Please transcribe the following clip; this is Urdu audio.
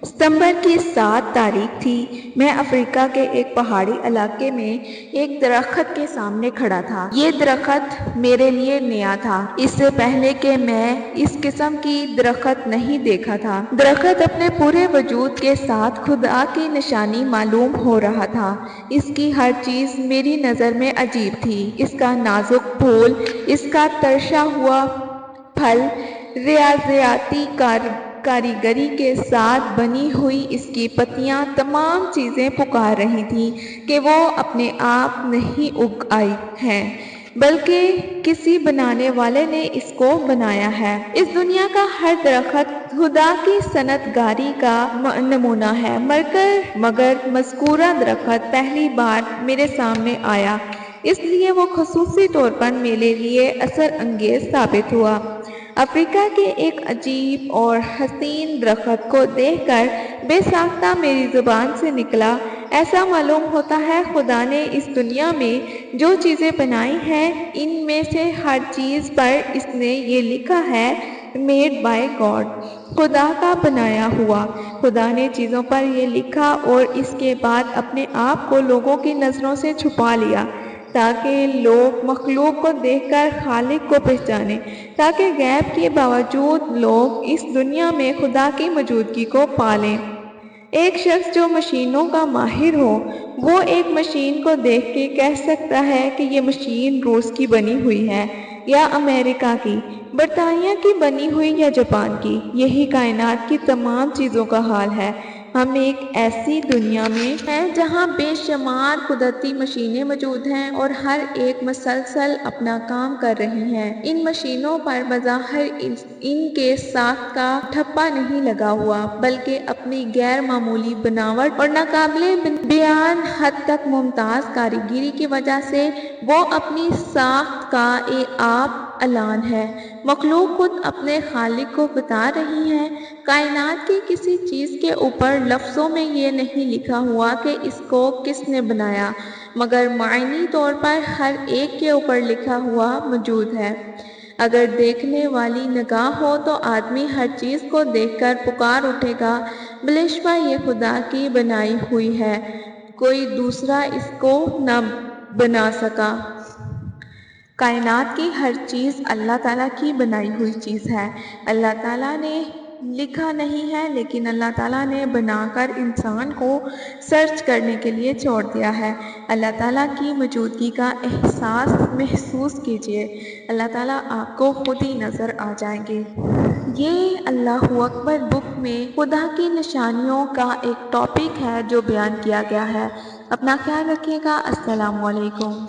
ستمبر کی 7 تاریخ تھی۔ میں افریقہ کے ایک پہاڑی علاقے میں ایک درخت کے سامنے کھڑا تھا۔ یہ درخت میرے لیے نیا تھا، اس سے پہلے کہ میں اس قسم کی درخت نہیں دیکھا تھا۔ درخت اپنے پورے وجود کے ساتھ خدا کی نشانی معلوم ہو رہا تھا۔ اس کی ہر چیز میری نظر میں عجیب تھی۔ اس کا نازک پھول، اس کا ترشا ہوا پھل، ریاضیاتی کاریگری کے ساتھ بنی ہوئی اس کی پتیاں، تمام چیزیں پکار رہی تھیں کہ وہ اپنے آپ نہیں اگ آئی ہیں، بلکہ کسی بنانے والے نے اس کو بنایا ہے۔ اس دنیا کا ہر درخت خدا کی صنعت کاری کا نمونہ ہے، مگر مذکورہ درخت پہلی بار میرے سامنے آیا، اس لیے وہ خصوصی طور پر میرے لیے اثر انگیز ثابت ہوا۔ افریقہ کے ایک عجیب اور حسین درخت کو دیکھ کر بے ساختہ میری زبان سے نکلا، ایسا معلوم ہوتا ہے خدا نے اس دنیا میں جو چیزیں بنائی ہیں، ان میں سے ہر چیز پر اس نے یہ لکھا ہے میڈ بائی گاڈ، خدا کا بنایا ہوا۔ خدا نے چیزوں پر یہ لکھا اور اس کے بعد اپنے آپ کو لوگوں کی نظروں سے چھپا لیا تاکہ لوگ مخلوق کو دیکھ کر خالق کو پہچانیں، تاکہ غیب کے باوجود لوگ اس دنیا میں خدا کی موجودگی کو پالیں۔ ایک شخص جو مشینوں کا ماہر ہو، وہ ایک مشین کو دیکھ کے کہہ سکتا ہے کہ یہ مشین روس کی بنی ہوئی ہے یا امریکہ کی، برطانیہ کی بنی ہوئی یا جاپان کی۔ یہی کائنات کی تمام چیزوں کا حال ہے۔ ہم ایک ایسی دنیا میں ہیں جہاں بے شمار قدرتی مشینیں موجود ہیں اور ہر ایک مسلسل اپنا کام کر رہی ہیں۔ ان مشینوں پر بظاہر ان کے ساخت کا ٹھپا نہیں لگا ہوا، بلکہ اپنی غیر معمولی بناوٹ اور ناقابل بیان حد تک ممتاز کاریگری کی وجہ سے وہ اپنی ساخت کا آپ اعلان ہے۔ مخلوق خود اپنے خالق کو بتا رہی ہے۔ کائنات کی کسی چیز کے اوپر لفظوں میں یہ نہیں لکھا ہوا کہ اس کو کس نے بنایا، مگر معنی طور پر ہر ایک کے اوپر لکھا ہوا موجود ہے۔ اگر دیکھنے والی نگاہ ہو تو آدمی ہر چیز کو دیکھ کر پکار اٹھے گا، بالشبہ یہ خدا کی بنائی ہوئی ہے، کوئی دوسرا اس کو نہ بنا سکا۔ کائنات کی ہر چیز اللہ تعالیٰ کی بنائی ہوئی چیز ہے۔ اللہ تعالیٰ نے لکھا نہیں ہے، لیکن اللہ تعالیٰ نے بنا کر انسان کو سرچ کرنے کے لیے چھوڑ دیا ہے۔ اللہ تعالیٰ کی موجودگی کا احساس محسوس کیجیے، اللہ تعالیٰ آپ کو خود ہی نظر آ جائیں گے۔ یہ اللہ اکبر بک میں خدا کی نشانیوں کا ایک ٹاپک ہے جو بیان کیا گیا ہے۔ اپنا خیال رکھیے گا۔ السلام علیکم۔